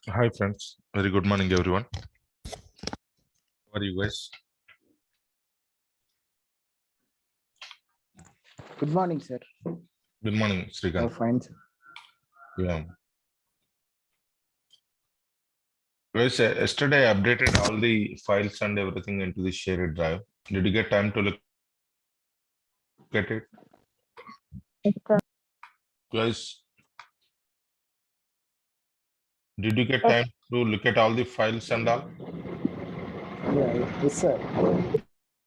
Hi friends, very good morning everyone. How are you guys? Good morning, sir. Good morning, Oh, Srikanth. fine, sir. Yeah. Guys, yesterday I updated all the files and everything into the shared drive. Did you get time to look at it? Guys, did you get time to look at all the files and all? Yes, sir.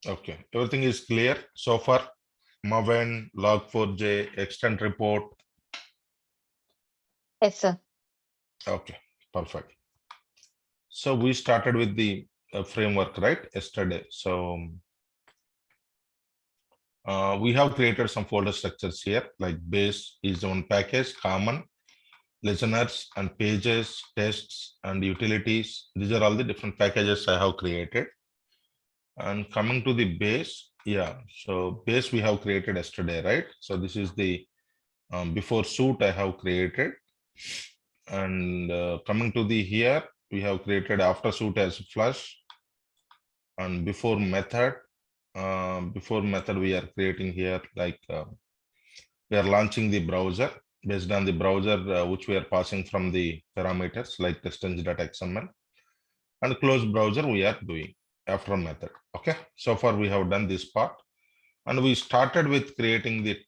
Okay, everything is clear so far. Maven, log4j, extent report. Yes, sir. Okay, perfect. So we started with the framework, right? Yesterday. So we have created some folder structures here, like base is one package, common, listeners and pages, tests and utilities. These are all the different packages I have created. And coming to the base, yeah, so base we have created yesterday, right? So this is the before suit I have created. And coming to the here, we have created after suit as flush. And before method we are creating here like we are launching the browser based on the browser which we are passing from the parameters like TestNG.xml, and close browser we are doing after method. Okay, so far we have done this part, and we started with creating the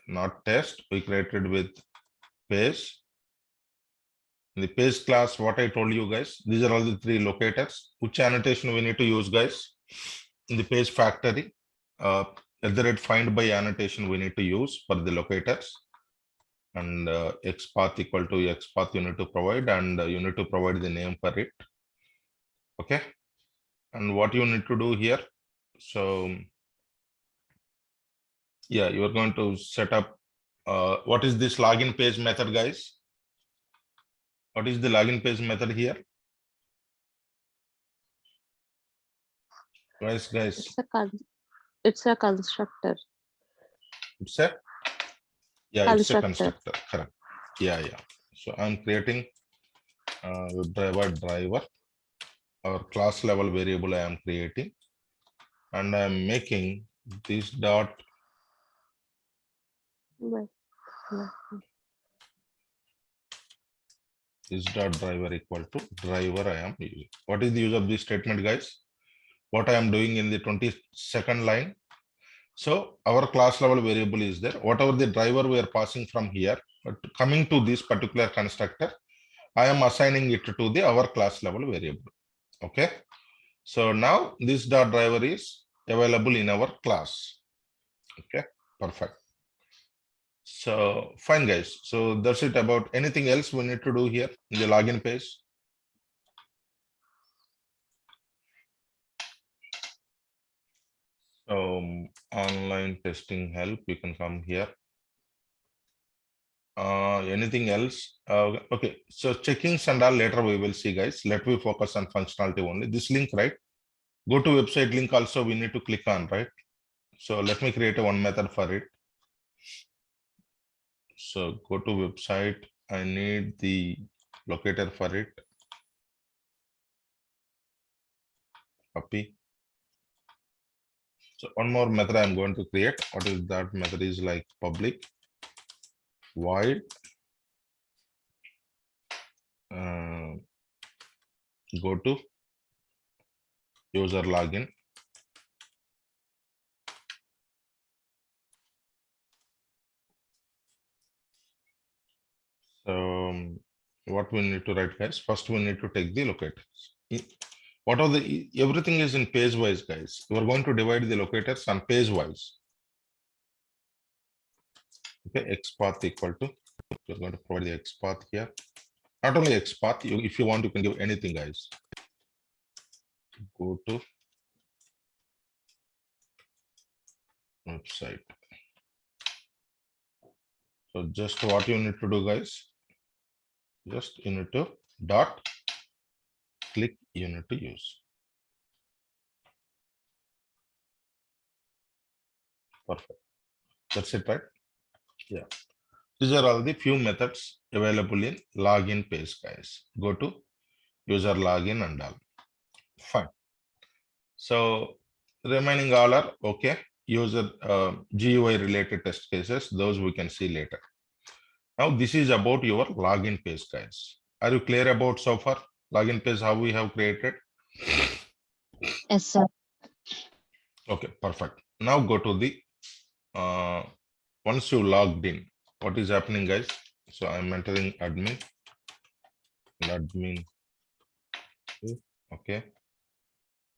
not test, we created with page. In the page class, what I told you guys, these are all the three locators. Which annotation we need to use, guys? In the page factory, find by annotation we need to use for the locators, and xpath equal to xpath you need to provide, and you need to provide the name for it. Okay, and what you need to do here, so yeah, you are going to set up what is this login page method, guys? What is the login page method here, guys? It's a constructor. It's a, yeah, it's a Constructor. constructor, correct. Yeah, so I'm creating driver or class level variable I am creating, and I am making this dot driver equal to driver I am using. What is the use of this statement, guys? What I am doing in the 22nd line. So our class level variable is there. Whatever the driver we are passing from here, but coming to this particular constructor, I am assigning it to the our class level variable. Okay. So now this dot driver is available in our class. Okay, perfect. So fine, guys. So that's it. About anything else we need to do here in the login page? So online testing help, you can come here. Anything else? Okay, so checkings and all later we will see, guys. Let me focus on functionality only. This link, right? Go to website link also we need to click on, right? So let me create a one method for it. So go to website. I need the locator for it. Copy. So one more method I'm going to create. What is that method? Is like public void go to user login. So what we need to write, guys? First, we need to take the locators. What are the everything is in page wise, guys. We are going to divide the locators on page wise. Okay, xpath equal to, we're going to provide the xpath here. Not only xpath, if you want, you can give anything, guys. Go to website. So just what you need to do, guys, just you need to dot click you need to use. Perfect. That's it, right? Yeah. These are all the few methods available in login page, guys. Go to user login and all. Fine. So remaining all are okay. User GUI related test cases, those we can see later. Now this is about your login page, guys. Are you clear about so far? Login page, how we have created? Yes, sir. Okay, perfect. Now go to the once you logged in, what is happening, guys? So I'm entering admin. Okay,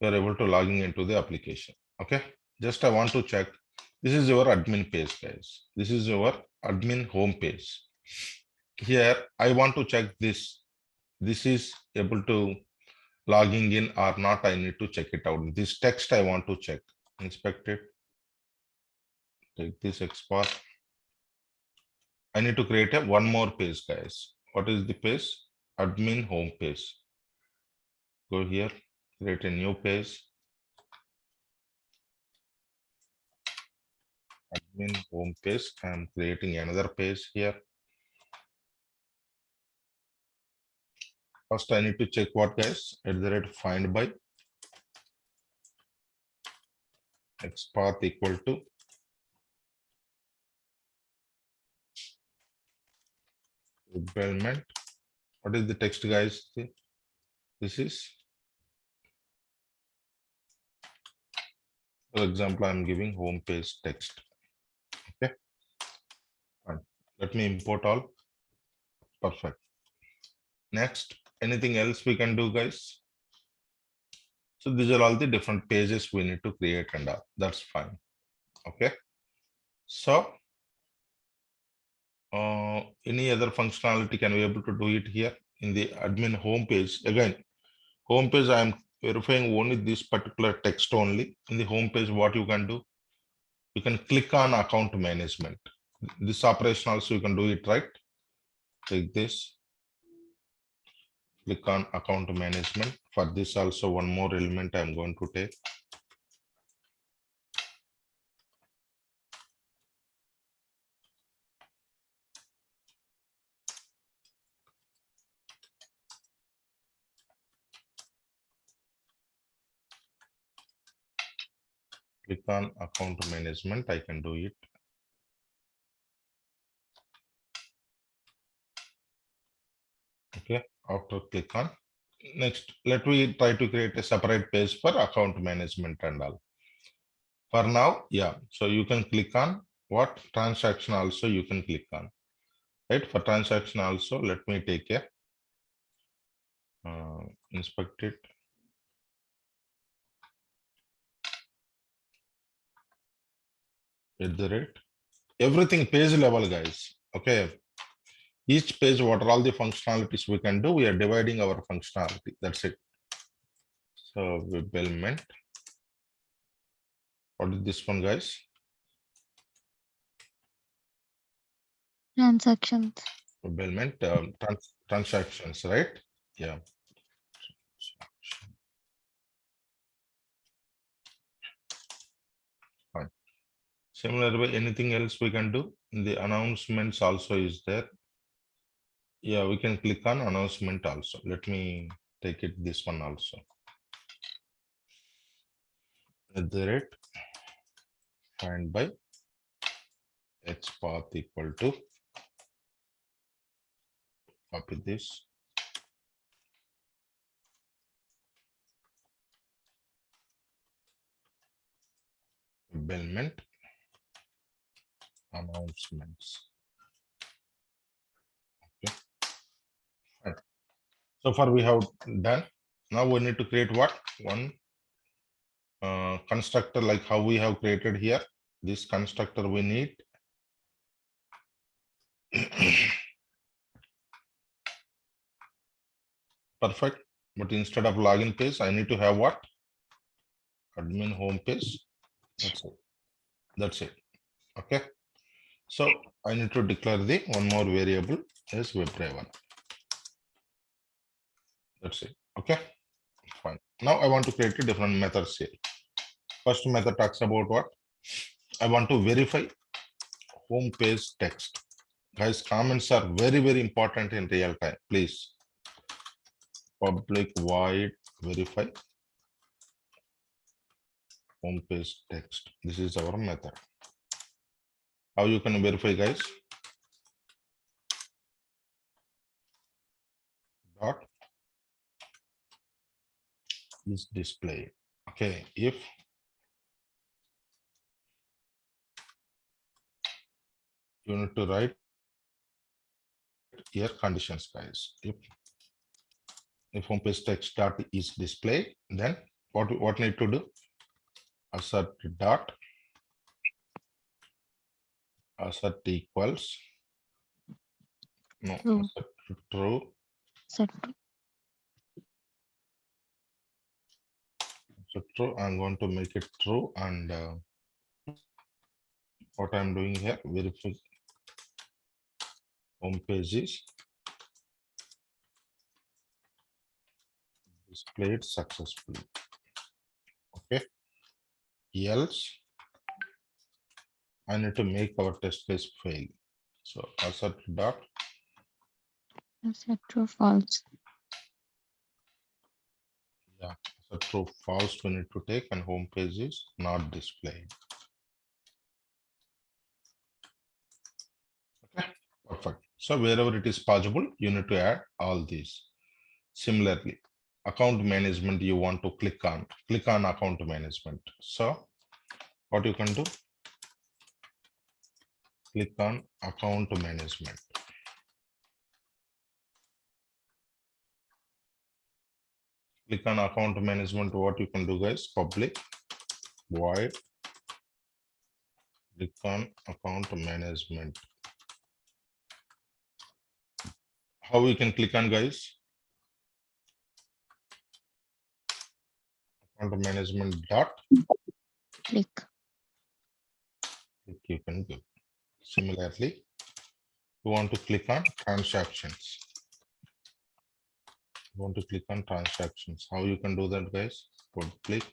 you are able to logging into the application. Okay, just I want to check. This is your admin page, guys. This is your admin home page. Here I want to check this. This is able to logging in or not. I need to check it out. This text I want to check. Inspect it. Take this export. I need to create a one more page, guys. What is the page? Admin home page. Go here, create a new page. Admin home page. I'm creating another page here. First, I need to check what, guys? At the rate find by x path equal to element. What is the text, guys? This is, for example, I'm giving home page text. Okay, fine. Let me import all. Perfect. Next, anything else we can do, guys? So these are all the different pages we need to create and all. That's fine. Okay. So any other functionality can we able to do it here in the admin home page? Again, home page, I am verifying only this particular text only. In the home page, what you can do? You can click on account management. This operation also you can do it, right? Take this. Click on account management. For this also one more element I'm going to take. Click on account management. I can do it. Okay, after click on next, let me try to create a separate page for account management and all. For now, yeah, so you can click on what transaction also you can click on, right? For transaction also, let me take a inspect it. At the rate, everything page level, guys. Okay, each page, what are all the functionalities we can do? We are dividing our functionality. That's it. So web element. What is this one, guys? Transactions. Web element transactions, right? Yeah. Fine. Similar way, anything else we can do? The announcements also is there. Yeah, we can click on announcement also. Let me take it this one also. At the rate find by x path equal to, copy this. Element announcements. Okay. Fine. So far we have done. Now we need to create what? One constructor, like how we have created here. This constructor we need. Perfect. But instead of login page, I need to have what? Admin home page. That's it. That's it. Okay. So I need to declare the one more variable as web driver. That's it. Okay. Fine. Now I want to create a different methods here. First method talks about what? I want to verify home page text. Guys, comments are very, very important in real time. Please. Public void verify home page text. This is our method. How you can verify, guys? Dot is displayed. Okay, if you need to write here conditions, guys. If home page text dot is displayed, then what need to do? Assert dot assert equals no True. assert true. Set. So true. I'm going to make it true, and what I'm doing here, verify home page is displayed successfully. Okay. Else I need to make our test case fail. So assert dot Set true false. yeah assert true false we need to take, and home page is not displayed. Okay, perfect. So wherever it is possible, you need to add all these. Similarly, account management you want to click on account management. So what you can do, click on account management. Click on account management. What you can do, guys, public void click on account management. How we can click on, guys? Account management dot Click. you can do. Similarly, you want to click on transactions. You want to click on transactions. How you can do that, guys? Public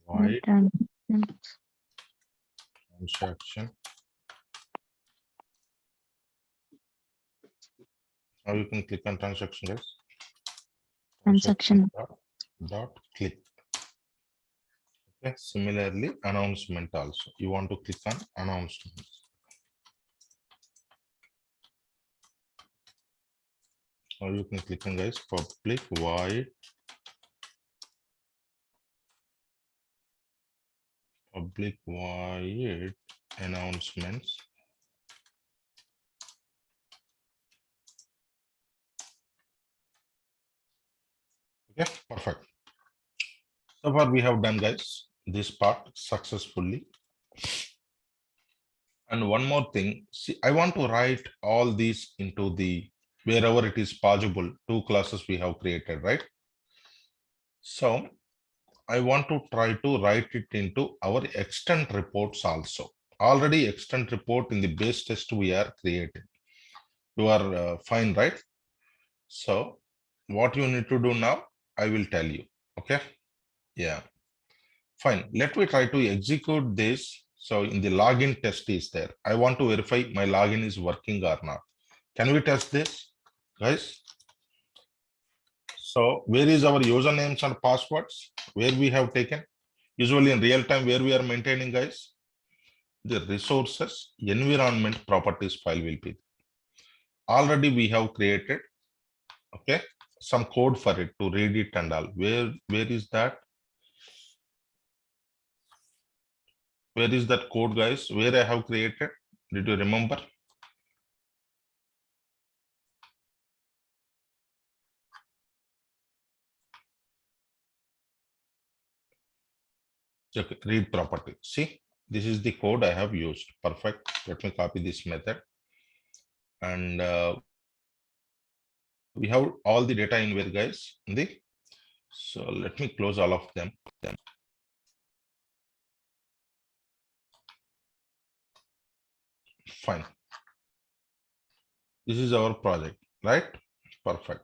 void transaction. How you can click on transaction, guys? Transaction. Dot click. Okay. Similarly, announcement also. You want to click on announcements. How you can click on, guys? Public void announcements. Okay, perfect. So far we have done, guys, this part successfully. And one more thing, see, I want to write all these into the wherever it is possible, 2 classes we have created, right? So I want to try to write it into our extent reports also. Already extent report in the base test we are creating. You are fine, right? So what you need to do now, I will tell you. Okay. Yeah. Fine. Let me try to execute this. So in the login test is there. I want to verify my login is working or not. Can we test this, guys? So where is our usernames and passwords? Where we have taken? Usually in real time, where we are maintaining, guys? The resources environment properties file will be. Already we have created, okay, some code for it to read it and all. Where is that? Where is that code, guys? Where I have created? Did you remember? Okay, read property. See, this is the code I have used. Perfect. Let me copy this method. And we have all the data in where, guys? So let me close all of them. Fine. This is our project, right? Perfect.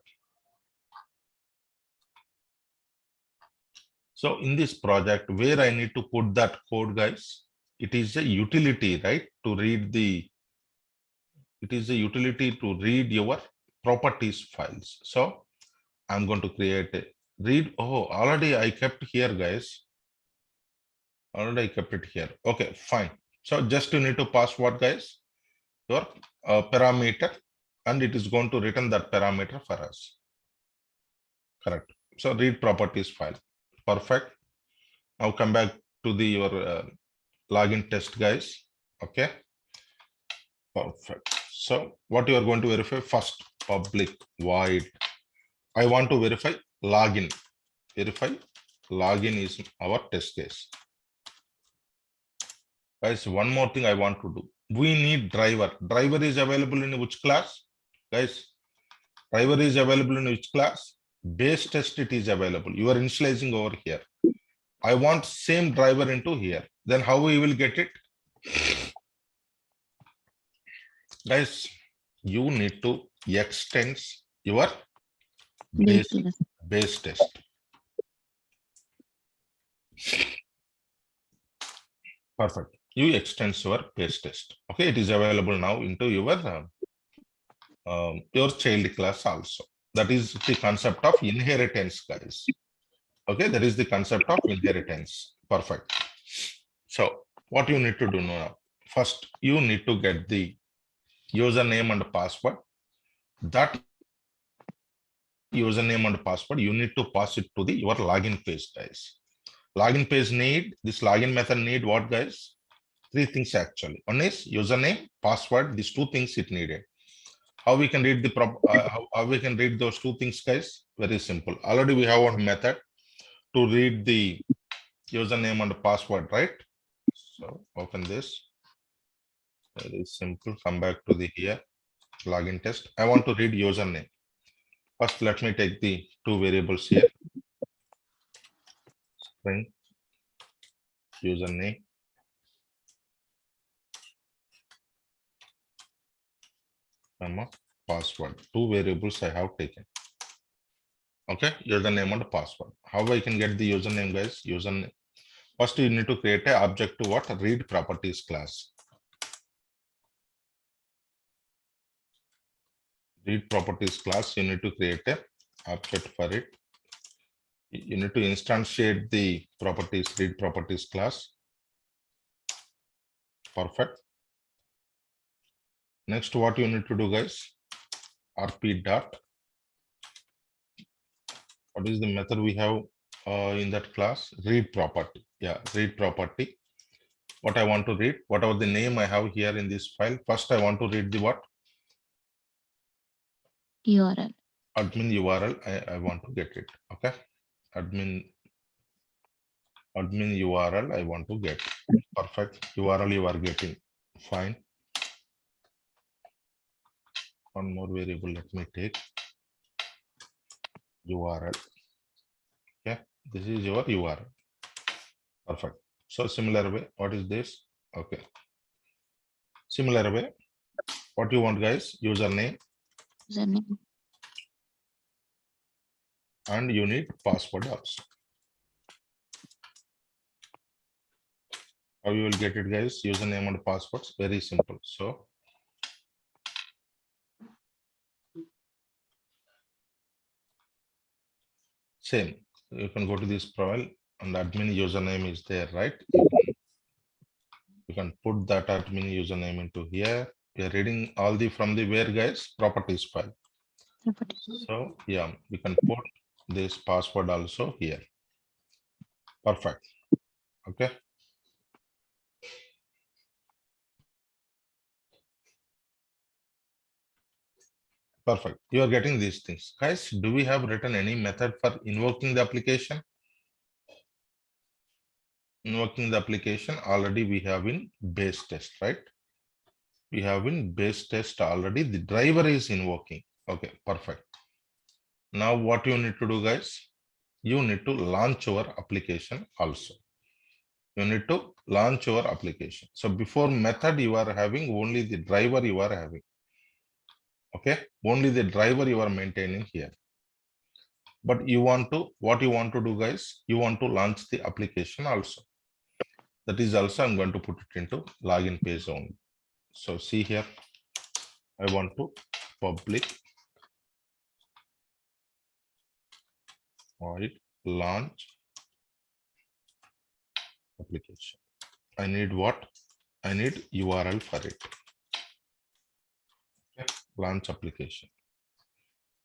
So in this project, where I need to put that code, guys, it is a utility, right? To read the it is a utility to read your properties files. So I'm going to create a read. Oh, already I kept here, guys. Already I kept it here. Okay, fine. So just you need to pass what, guys? Your parameter, and it is going to return that parameter for us. Correct. So read properties file. Perfect. Now come back to the your login test, guys. Okay. Perfect. So what you are going to verify first, public void. I want to verify login. Verify login is our test case. Guys, one more thing I want to do. We need driver. Driver is available in which class? Guys, driver is available in which class? Base test it is available. You are initializing over here. I want same driver into here. Then how we will get it? Guys, you need to extend your base test. Perfect. You extend your base test. Okay, it is available now into your child class also. That is the concept of inheritance, guys. Okay, that is the concept of inheritance. Perfect. So what you need to do now? First, you need to get the username and password. That username and password, you need to pass it to the your login page, guys. Login page need, this login method need what, guys? Three things actually. One is username, password. These two things it needed. How we can read the how we can read those two things, guys? Very simple. Already we have one method to read the username and password, right? So open this. Very simple. Come back to the here login test. I want to read username. First, let me take the two variables here. String username. Password. Two variables I have taken. Okay, username and password. How I can get the username, guys? Username. First, you need to create an object to what? Read properties class. Read properties class. You need to create an object for it. You need to instantiate the properties, read properties class. Perfect. Next, what you need to do, guys? RP dot. What is the method we have in that class? Read property. Yeah, read property. What I want to read, whatever the name I have here in this file. First, I want to read the what? URL. Admin URL. I want to get it. Okay. Admin URL I want to get. Perfect. URL you are getting. Fine. One more variable let me take. URL. Okay. This is your URL. Perfect. So similar way, what is this? Okay. Similar way, what you want, guys? Username. Username. And you need password also. How you will get it, guys? Username and passwords. Very simple. So same. You can go to this profile and admin username is there, right? You can put that admin username into here. We are reading all the from the where, guys? Properties file. So yeah, we can put this password also here. Perfect. Okay. Perfect. You are getting these things. Guys, do we have written any method for invoking the application? Invoking the application already we have in base test, right? We have in base test already. The driver is invoking. Okay, perfect. Now what you need to do, guys? You need to launch your application also. You need to launch your application. So before method you are having only the driver you are having. Okay, only the driver you are maintaining here. But you want to, what you want to do, guys? You want to launch the application also. That is also I'm going to put it into login page only. So see here, I want to public void launch application. I need what? I need URL for it. Okay. Launch application.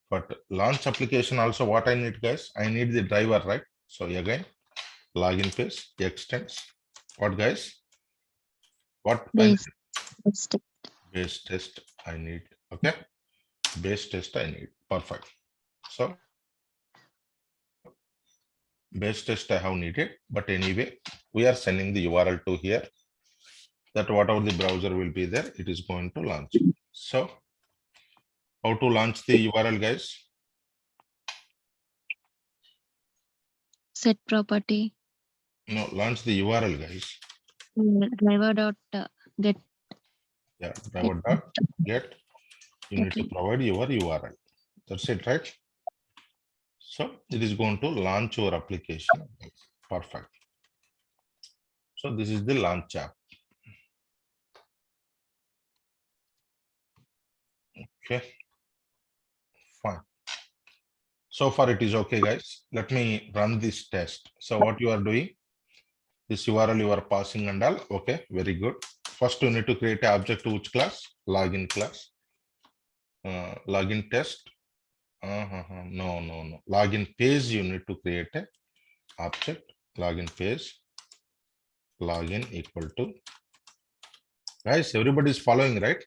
But launch application also what I need, guys? I need the driver, right? So again, login page extends. What, guys? What I need? Base test. Base test I need. Okay. Base test I need. Perfect. So base test I have needed, but anyway, we are sending the URL to here, that whatever the browser will be there, it is going to launch. So how to launch the URL, guys? Set property. No, launch the URL, guys. Driver dot get. Yeah, driver dot get. You need to Okay. provide your URL. That's it, right? So it is going to launch your application. Perfect. So this is the launch app. Okay. Fine. So far it is okay, guys. Let me run this test. So what you are doing, this URL you are passing and all. Okay, very good. First you need to create an object to which class? Login class. Login test. No. Login page you need to create a object. Login page. Login equal to. Guys, everybody is following, right?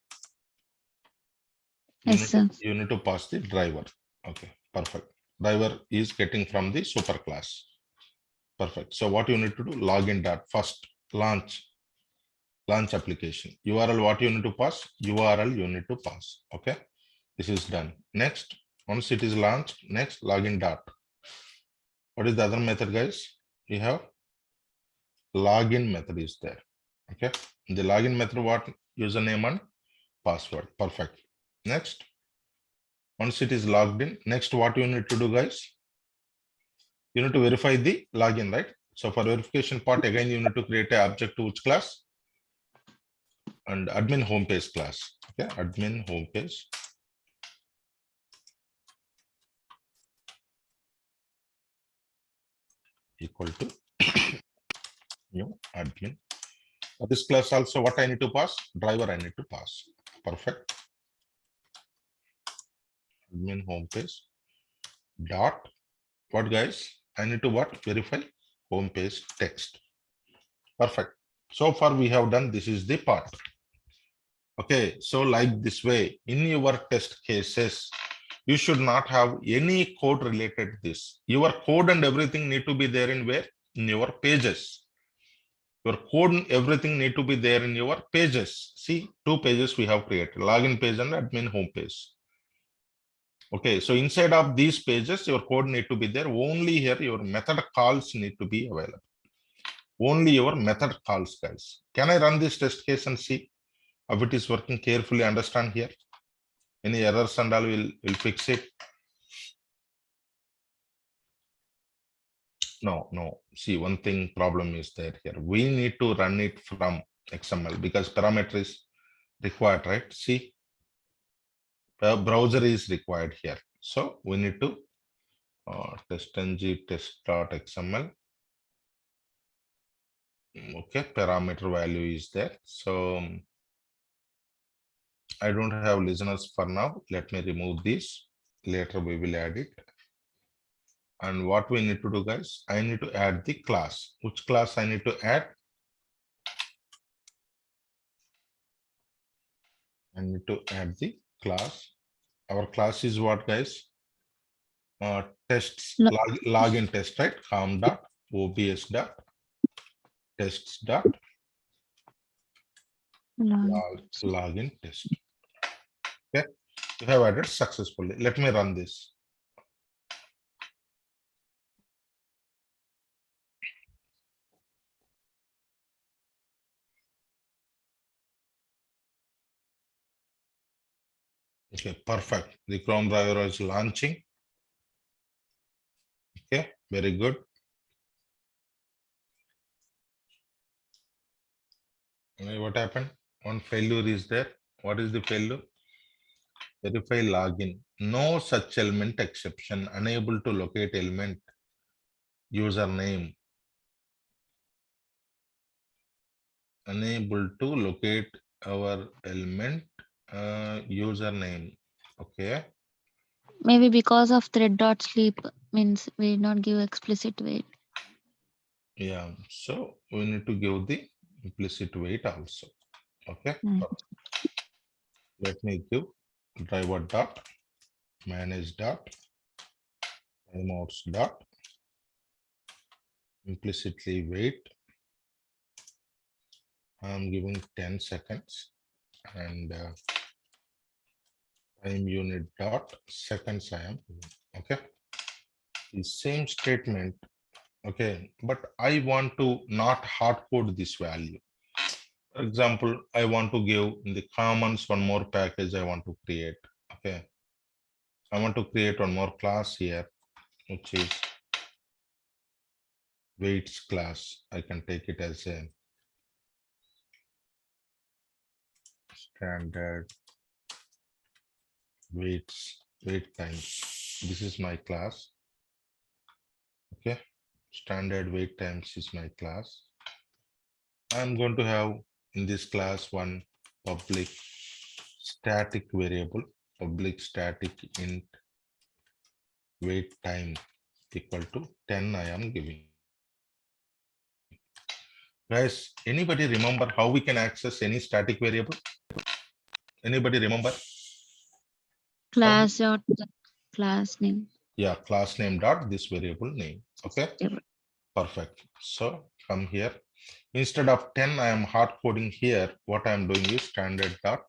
Yes, sir. You need to pass the driver. Okay, perfect. Driver is getting from the super class. Perfect. So what you need to do? Login dot first launch application. URL what you need to pass? URL you need to pass. Okay. This is done. Next, once it is launched, next login dot. What is the other method, guys? We have login method is there. Okay. In the login method, what? Username and password. Perfect. Next, once it is logged in, next what you need to do, guys? You need to verify the login, right? So for verification part, again, you need to create an object to which class? And admin homepage class. Okay, admin homepage. Equal to new admin. For this class also, what I need to pass? Driver I need to pass. Perfect. Admin homepage dot. What, guys? I need to what? Verify homepage text. Perfect. So far we have done. This is the part. Okay, so like this way, in your test cases, you should not have any code related to this. Your code and everything need to be there in where? In your pages. Your code and everything need to be there in your pages. See, two pages we have created, login page and admin home page. Okay, so inside of these pages, your code need to be there. Only here, your method calls need to be available. Only your method calls, guys. Can I run this test case and see if it is working? Carefully understand here. Any errors and all will fix it. No. See, one thing problem is there here. We need to run it from XML because parameter is required, right? See, the browser is required here. So we need to TestNG test.xml. Okay, parameter value is there. So I don't have listeners for now. Let me remove this. Later we will add it. And what we need to do, guys, I need to add the class. Which class I need to add? I need to add the class. Our class is what, guys? Tests login test, right? Com dot obs dot tests dot login test. Okay, you have added successfully. Let me run this. Okay, perfect. The Chrome browser is launching. Okay, very good. What happened? One failure is there. What is the failure? Verify login. No such element exception. Unable to locate element username. Unable to locate our element username. Okay. Maybe because of thread dot sleep means we did not give explicit wait. Yeah. So we need to give the implicit wait also. Okay. Mm. Let me give driver dot manage dot timeouts dot implicitly wait. I'm giving 10 seconds and time unit dot seconds I am giving. Okay. The same statement. Okay, but I want to not hard code this value. For example, I want to give in the commons one more package I want to create. Okay. I want to create one more class here, which is weights class. I can take it as a standard wait time. This is my class. Okay. Standard wait times is my class. I'm going to have in this class one public static variable, public static int wait time equal to 10 I am giving. Guys, anybody remember how we can access any static variable? Anybody remember? Class dot class name. Yeah, class name dot this variable name. Okay, Yep. perfect. So come here. Instead of 10, I am hard coding here. What I am doing is standard dot.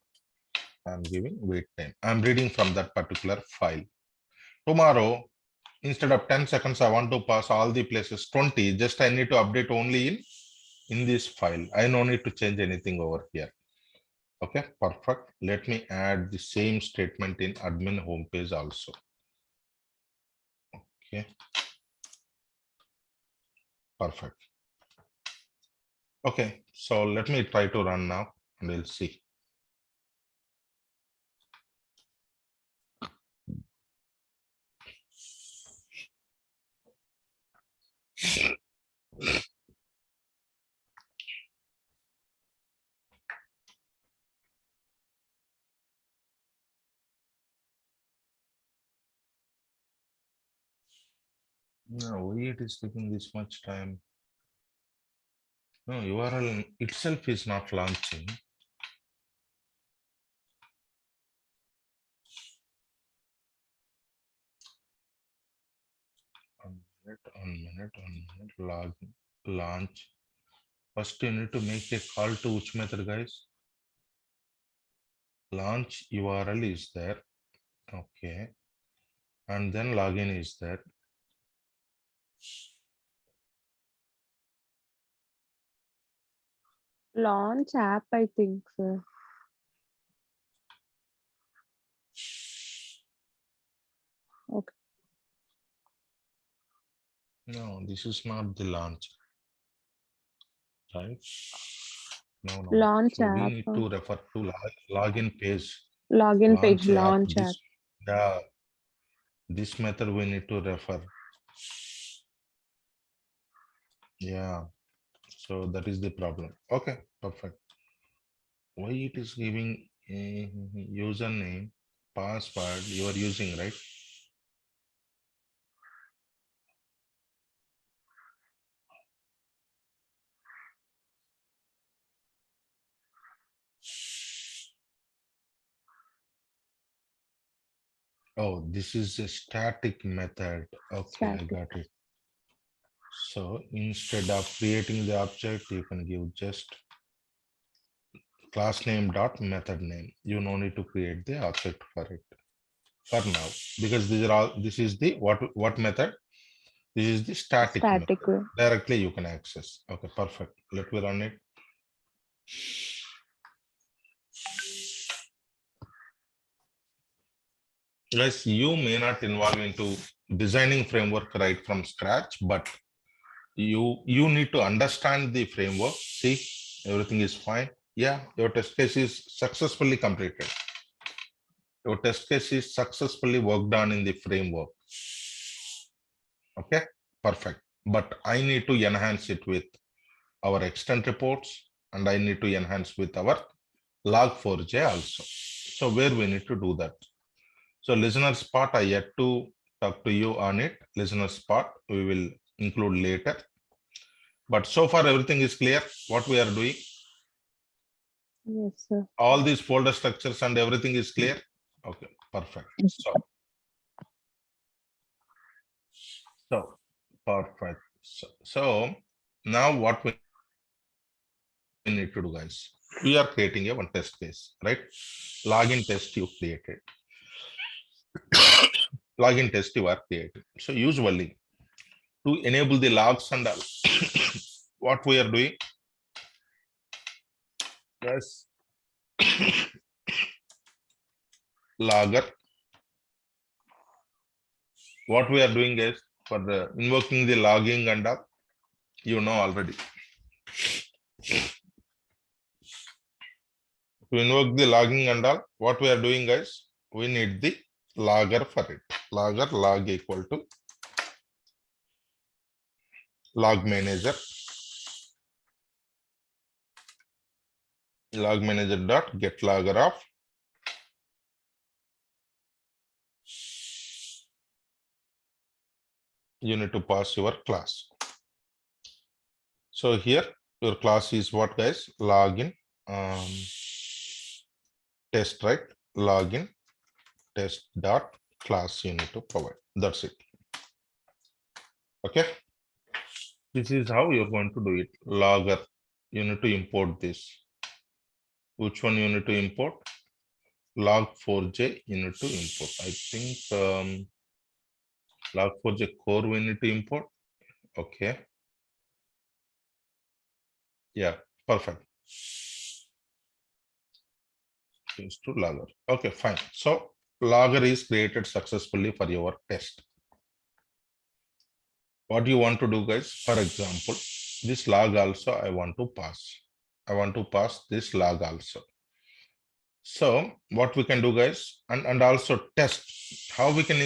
I'm giving wait time. I'm reading from that particular file. Tomorrow, instead of 10 seconds, I want to pass all the places 20. Just I need to update only in this file. I no need to change anything over here. Okay, perfect. Let me add the same statement in admin homepage also. Okay, perfect. Okay, so let me try to run now and we'll see. No, why it is taking this much time? No, URL itself is not launching. One minute, log, launch. First, you need to make a call to which method, guys? Launch URL is there. Okay. And then login is there. Launch app, I think, sir. Okay. No, this is not the launch. Right? No. Launch So we app. need to refer to login page. Login page, App. launch app. This method we need to refer. Yeah. So that is the problem. Okay, perfect. Why it is giving a username, password you are using, right? Oh, this is a static method. Okay, I Static. got it. So instead of creating the object, you can give just class name dot method name. You no need to create the object for it for now, because these are all, this is the what method? This is the static method. Static. Directly you can access. Okay, perfect. Let me run it. Guys, you may not involve into designing framework right from scratch, but you need to understand the framework. See, everything is fine. Yeah, your test case is successfully completed. your test case is successfully worked on in the framework. Okay, perfect. But I need to enhance it with our extent reports, and I need to enhance with our log4j also. So where we need to do that? So listeners part, I yet to talk to you on it. Listeners part we will include later. But so far everything is clear what we are doing. Yes, sir. All these folder structures and everything is clear. Okay, perfect. Yes. So perfect. So now what we need to do, guys? We are creating a one test case, right? Login test you created. Login test you are created. So usually to enable the logs and all, what we are doing, guys, logger. What we are doing is for the invoking the logging and all, you know already. To invoke the logging and all, what we are doing, guys, we need the logger for it. Logger log equal to log manager. Log manager dot get logger of you need to pass your class. So here your class is what, guys? Login test, right? Login test dot class you need to provide. That's it. Okay. This is how you're going to do it. Logger. You need to import this. Which one you need to import? Log4j you need to import. I think log4j core we need to import. Okay. Yeah, perfect. Is to logger. Okay, fine. So logger is created successfully for your test. What you want to do, guys? For example, this log also I want to pass. I want to pass this log also. So what we can do, guys, and also test how we can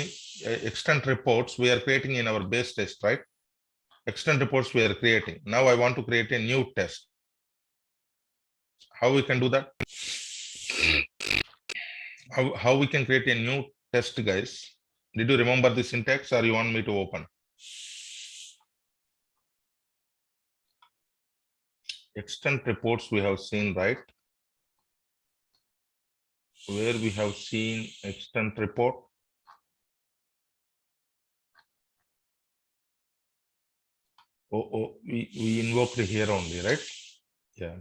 extend reports we are creating in our base test, right? Extend reports we are creating. Now I want to create a new test. How we can do that? How we can create a new test, guys? Did you remember the syntax or you want me to open? Extend reports we have seen, right? Where we have seen extend report. We invoked here only, right? Yeah.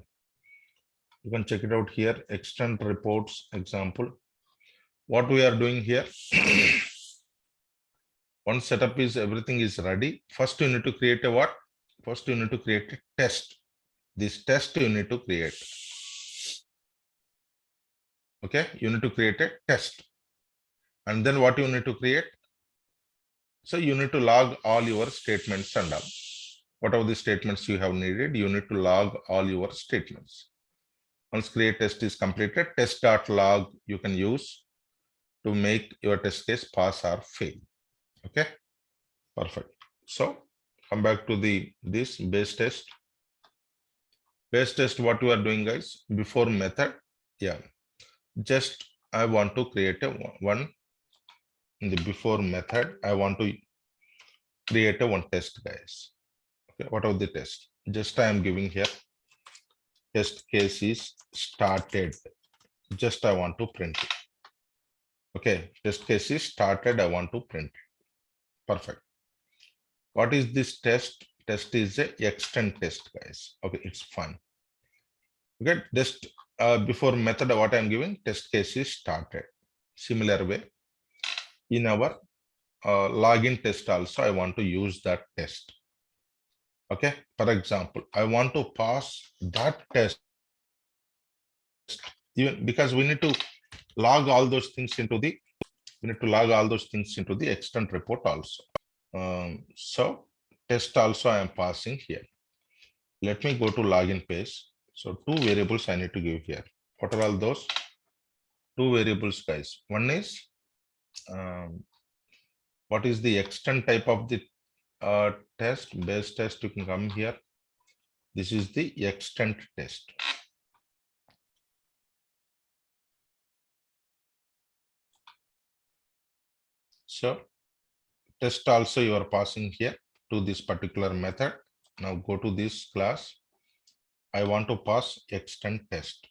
You can check it out here. Extend reports example. What we are doing here. Once setup is everything is ready. First you need to create a what? First you need to create a test. This test you need to create. Okay, you need to create a test. And then what you need to create? So you need to log all your statements and all. Whatever the statements you have needed, you need to log all your statements. Once create test is completed, test.log you can use to make your test case pass or fail. Okay, perfect. So come back to this base test. Base test, what you are doing, guys, before method. Yeah, just I want to create a one in the before method. I want to create a one test, guys. Okay, what are the test? Just I am giving here test case is started. Just I want to print it. Okay, test case is started. I want to print it. Perfect. What is this test? Test is a extend test, guys. Okay, it's fine. Okay, just before method, what I'm giving test case is started. Similar way, in our login test also, I want to use that test. Okay, for example, I want to pass that test even because we need to log all those things into the extent report also. So test also I am passing here. Let me go to login page. So two variables I need to give here. What are all those? two variables, guys. One is what is the extent type of the test, base test. You can come here. This is the extent test. So test also you are passing here to this particular method. Now go to this class. I want to pass extent test.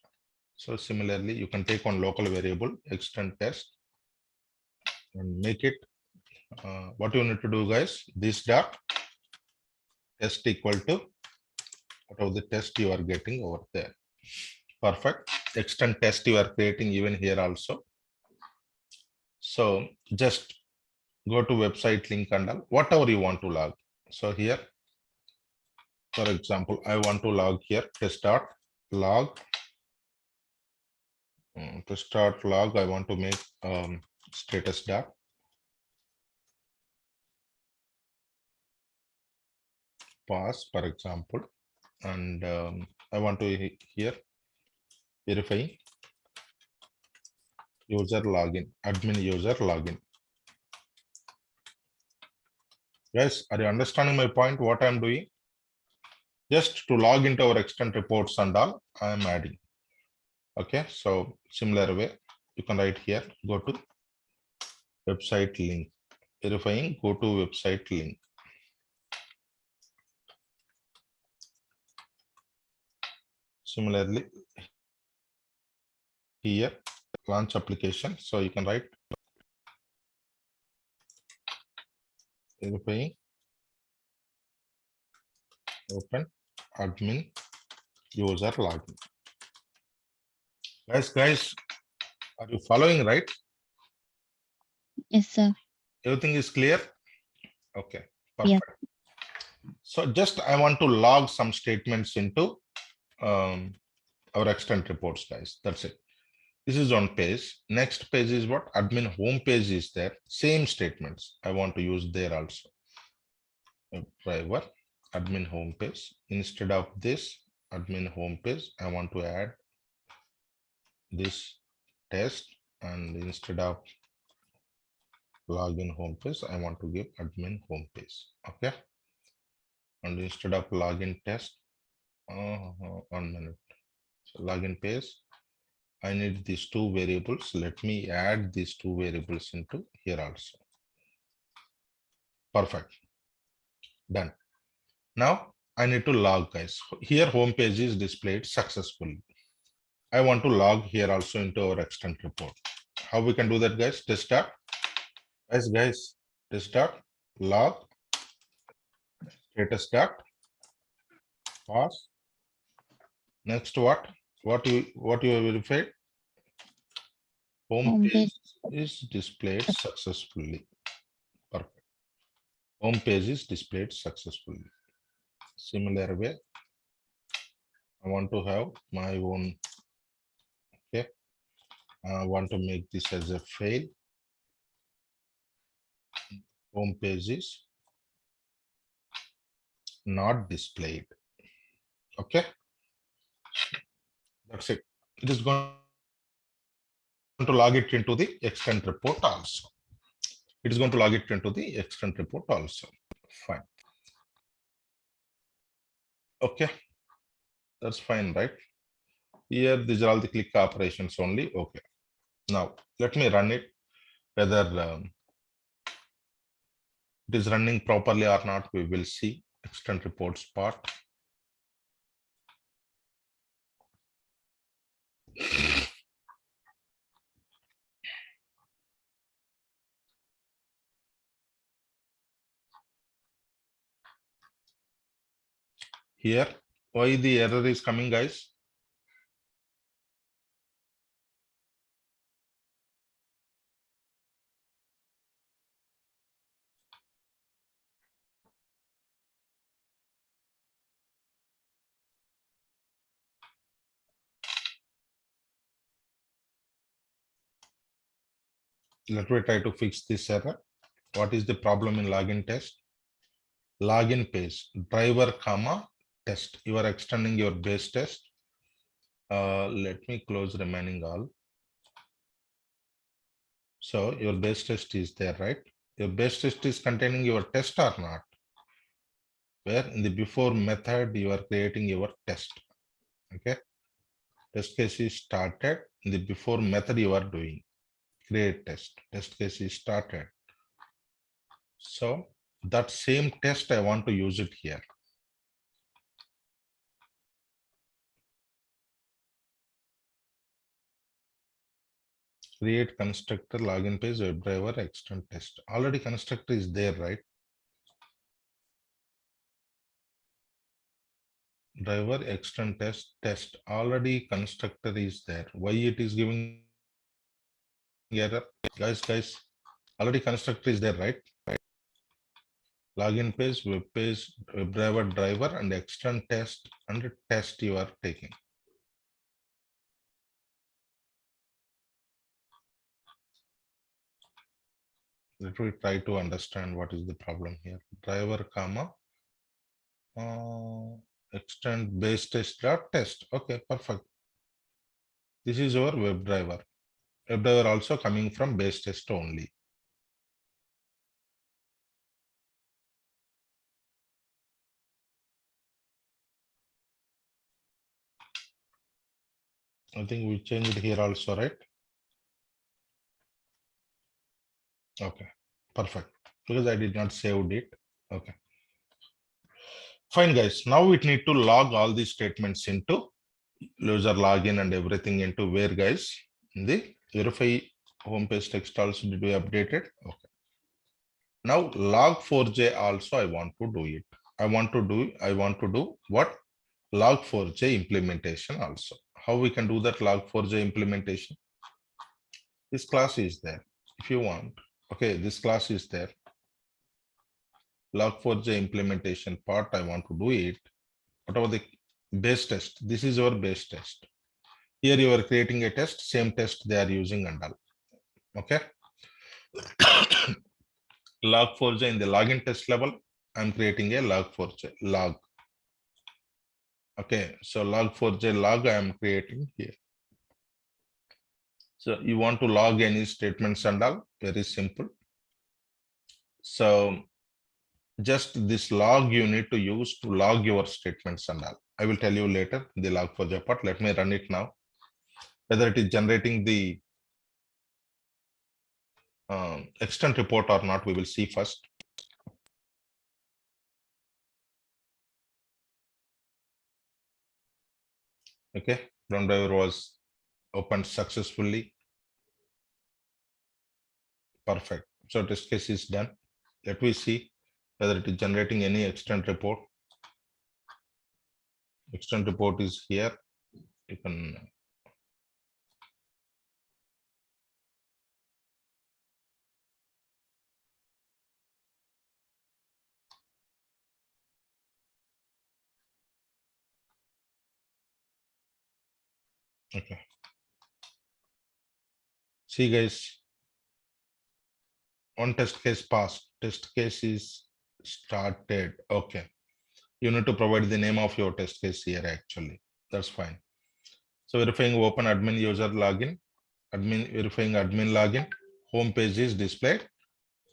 So similarly, you can take one local variable extent test and make it what you need to do, guys. This dot test equal to whatever the test you are getting over there. Perfect. Extent test you are creating even here also. So just go to website link and all, whatever you want to log. So here, for example, I want to log here test dot log. Test dot log. I want to make status dot pass, for example, and I want to here verify user login, admin user login. Guys, are you understanding my point? What I'm doing? Just to log into our extent reports and all, I am adding. Okay, so similar way, you can write here, go to website link, verifying, go to website link. Similarly, here, launch application. So you can write verifying, open admin user login. Guys, are you following, right? Yes, sir. Everything is clear? Okay, Yeah. perfect. So just I want to log some statements into our extent reports, guys. That's it. This is on page. Next page is what? Admin home page is there. Same statements I want to use there also. Driver, admin home page. Instead of this admin home page, I want to add this test, and instead of login home page, I want to give admin home page. Okay. And instead of login test, 1 minute. So login page, I need these two variables. Let me add these two variables into here also. Perfect. Done. Now I need to log, guys. Here home page is displayed successfully. I want to log here also into our extent report. How we can do that, guys? Test dot. Guys, test dot log status dot pass. Next what? What you have verified? Home page is displayed successfully. Perfect. Home page is displayed successfully. Similar way, I want to have my own. Okay, I want to make this as a fail. Home page is not displayed. Okay, that's it. It is going to log it into the extent report also. It is going to log it into the extent report also. Fine. Okay, that's fine, right? Here, these are all the click operations only. Okay. Now, let me run it, whether it is running properly or not, we will see. Extent reports part. Here, why the error is coming, guys? Let me try to fix this error. What is the problem in login test? Login page, driver, comma, test. You are extending your base test. Let me close remaining all. So your base test is there, right? Your base test is containing your test or not? Where in the before method you are creating your test. Okay. Test case is started. In the before method you are doing create test. Test case is started. So that same test I want to use it here. Create constructor login page WebDriver extend test. Already constructor is there, right? Driver extend test already constructor is there. Why it is giving error? Guys, already constructor is there, right? Login page, web page, WebDriver driver and extend test and test you are taking. Let me try to understand what is the problem here. Driver comma extend base test dot test. Okay, perfect. This is our WebDriver. WebDriver also coming from base test only. I think we changed here also, right? Okay, perfect. Because I did not save it. Okay. Fine, guys. Now we need to log all these statements into user login and everything into where, guys? In the verify homepage text also did we update it? Okay. Now log4j also I want to do it. I want to do what? Log4j implementation also. How we can do that log4j implementation? This class is there. If you want, okay, this class is there. Log4j implementation part, I want to do it. Whatever the base test, this is our base test. Here you are creating a test, same test they are using and all. Okay. Log4j in the login test level, I'm creating a log4j log. Okay, so log4j log I am creating here. So you want to log any statements and all, very simple. So just this log you need to use to log your statements and all. I will tell you later the log4j part. Let me run it now. Whether it is generating the extent report or not, we will see first. Okay, run driver was opened successfully. Perfect. So test case is done. Let me see whether it is generating any extent report. Extent report is here. You can okay. See, guys, one test case passed. Test case is started. Okay. You need to provide the name of your test case here actually. That's fine. So verifying open admin user login, verifying admin login, home page is displayed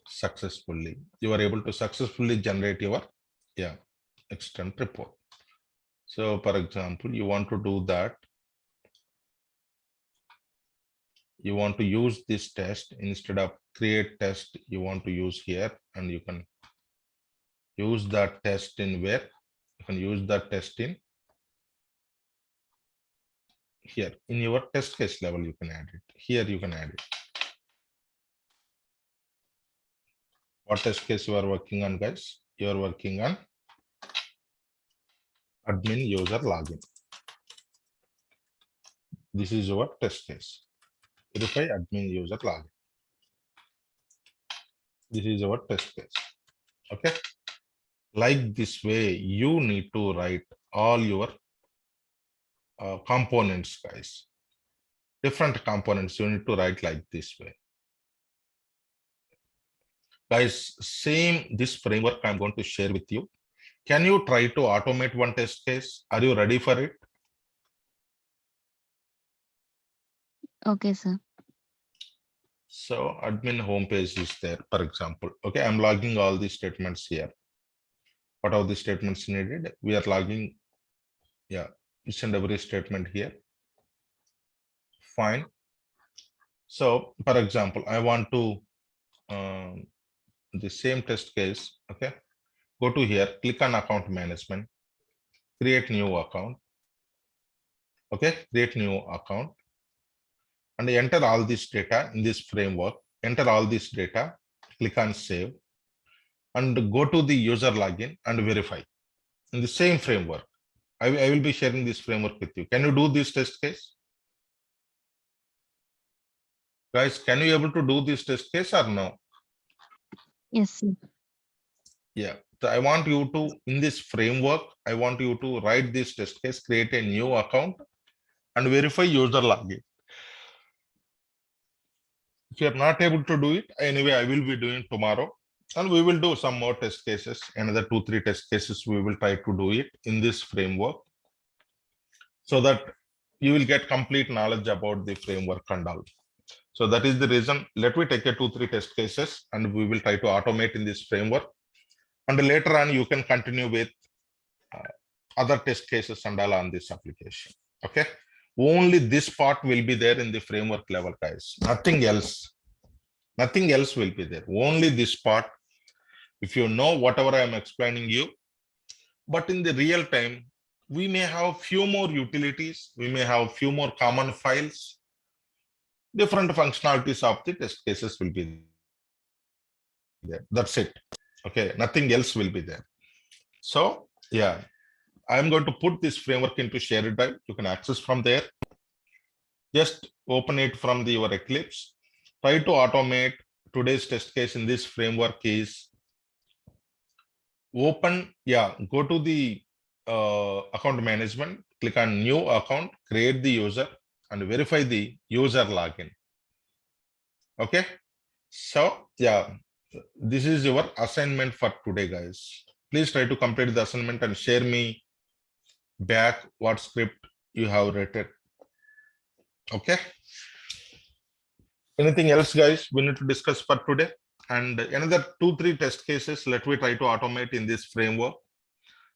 successfully. You are able to successfully generate your extent report. So for example, you want to do that. You want to use this test instead of create test, you want to use here, and you can use that test in where? You can use that test in here. In your test case level, you can add it. Here you can add it. What test case you are working on, guys? You are working on admin user login. This is your test case. Verify admin user login. This is our test case. Okay. Like this way, you need to write all your components, guys. Different components you need to write like this way. Guys, same this framework I'm going to share with you. Can you try to automate one test case? Are you ready for it? Okay, sir. So admin homepage is there, for example. Okay, I'm logging all these statements here. What are the statements needed? We are logging, yeah, each and every statement here. Fine. So, for example, I want to the same test case. Okay, go to here, click on account management, create new account. Okay, create new account and enter all this data in this framework. Enter all this data, click on save, and go to the user login and verify in the same framework. I will be sharing this framework with you. Can you do this test case? Guys, can you able to do this test case or no? Yes, sir. Yeah. So I want you to, in this framework, I want you to write this test case, create a new account and verify user login. If you're not able to do it, anyway, I will be doing tomorrow. And we will do some more test cases, another 2-3 test cases. We will try to do it in this framework so that you will get complete knowledge about the framework and all. So that is the reason. Let me take a 2-3 test cases and we will try to automate in this framework. And later on, you can continue with other test cases and all on this application. Okay. Only this part will be there in the framework level, guys. Nothing else. Nothing else will be there. Only this part. If you know whatever I am explaining you, but in the real time, we may have few more utilities. We may have few more common files. Different functionalities of the test cases will be there. That's it. Okay, nothing else will be there. So yeah, I'm going to put this framework into shared drive. You can access from there. Just open it from your Eclipse. Try to automate today's test case in this framework is open. Yeah, go to the account management, click on new account, create the user and verify the user login. Okay. So yeah, this is your assignment for today, guys. Please try to complete the assignment and share me back what script you have written. Okay. Anything else, guys, we need to discuss for today? And another 2-3 test cases, let me try to automate in this framework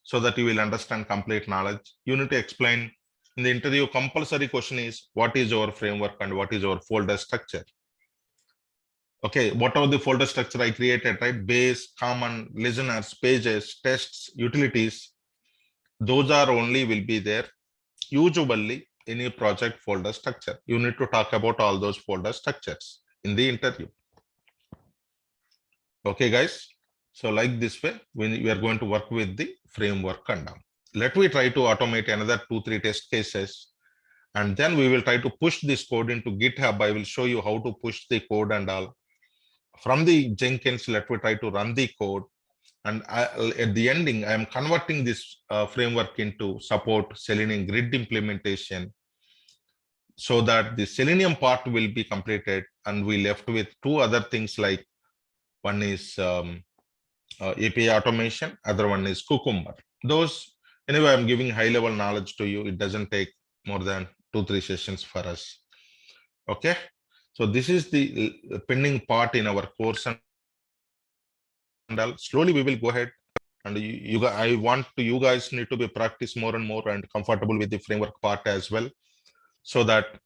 so that you will understand complete knowledge. You need to explain in the interview. Compulsory question is, what is your framework and what is your folder structure? Okay, whatever the folder structure I created, right? Base, common, listeners, pages, tests, utilities, those are only will be there. Usually, any project folder structure, you need to talk about all those folder structures in the interview. Okay, guys. So like this way, we are going to work with the framework and all. Let me try to automate another 2-3 test cases. And then we will try to push this code into GitHub. I will show you how to push the code and all. From the Jenkins, let me try to run the code. And at the ending, I am converting this framework into support Selenium grid implementation so that the Selenium part will be completed. And we left with 2 other things, like one is API automation, other one is Cucumber. Those, anyway, I'm giving high level knowledge to you. It doesn't take more than 2-3 sessions for us. Okay. So this is the pending part in our course and all. Slowly we will go ahead and I want to, you guys need to be practice more and more and comfortable with the framework part as well. So that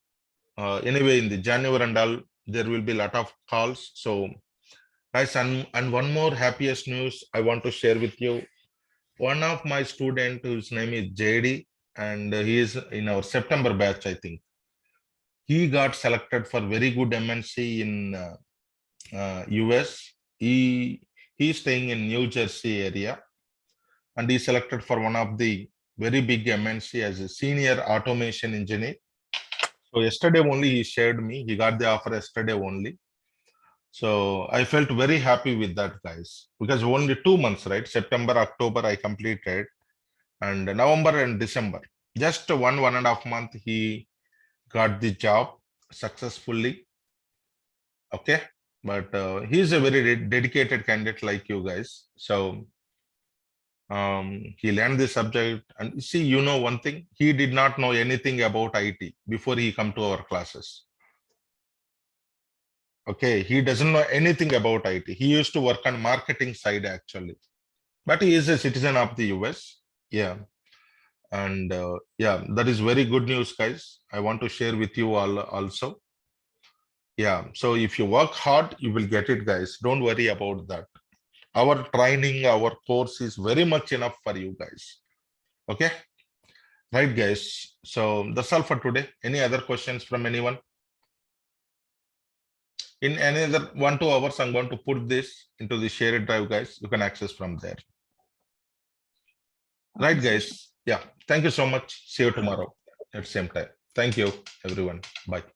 anyway, in the January and all, there will be a lot of calls. So guys, and one more happiest news I want to share with you. One of my student whose name is JD, and he is in our September batch, I think. He got selected for very good MNC in US. He's staying in New Jersey area, and he selected for one of the very big MNC as a senior automation engineer. So yesterday only he shared me. He got the offer yesterday only. So I felt very happy with that, guys, because only 2 months, right? September, October, I completed, and November and December, just 1.5 month, he got the job successfully. Okay, but he's a very dedicated candidate like you guys. So he learned the subject, and see, you know one thing, he did not know anything about IT before he come to our classes. Okay, he doesn't know anything about IT. He used to work on marketing side actually, but he is a citizen of the US. Yeah, and yeah, that is very good news, guys. I want to share with you all also. Yeah, so if you work hard, you will get it, guys. Don't worry about that. Our training, our course is very much enough for you guys. Okay, right, guys. So that's all for today. Any other questions from anyone? In another 1-2 hours, I'm going to put this into the shared drive, guys. You can access from there. Right, Okay, sir. guys. Yeah. Thank you so much. See you tomorrow at same time. Thank you, everyone. Bye.